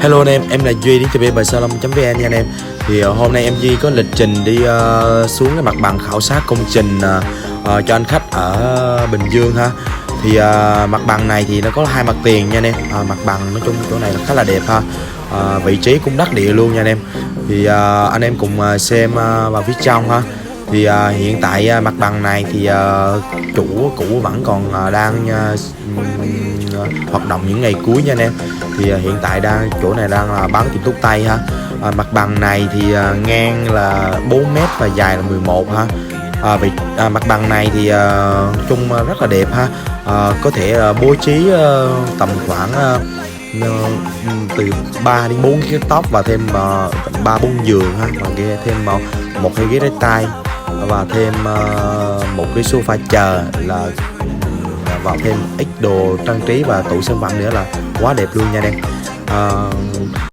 Hello anh em là Duy đến từ bsalom.vn nha anh em. Thì hôm nay em Duy có lịch trình đi xuống cái mặt bằng khảo sát công trình cho anh khách ở Bình Dương ha. Thì mặt bằng này thì nó có hai mặt tiền nha anh em. Mặt bằng nói chung chỗ này là khá là đẹp ha. Vị trí cũng đắc địa luôn nha anh em. Thì anh em cùng xem vào phía trong ha. Thì hiện tại mặt bằng này thì chủ cũ vẫn còn đang hoạt động những ngày cuối nha anh em. Thì hiện tại chỗ này đang là bán tiệm thuốc tây ha. Mặt bằng này thì ngang là 4 m và dài là 11 ha. Mặt bằng này thì chung rất là đẹp ha. Có thể bố trí tầm khoảng từ 3 đến 4 cái top và thêm 3-4 giường ha, và thêm một cái ghế tay và thêm một cái sofa chờ là vào thêm ít đồ trang trí và tủ sản phẩm nữa là quá đẹp luôn nha anh em.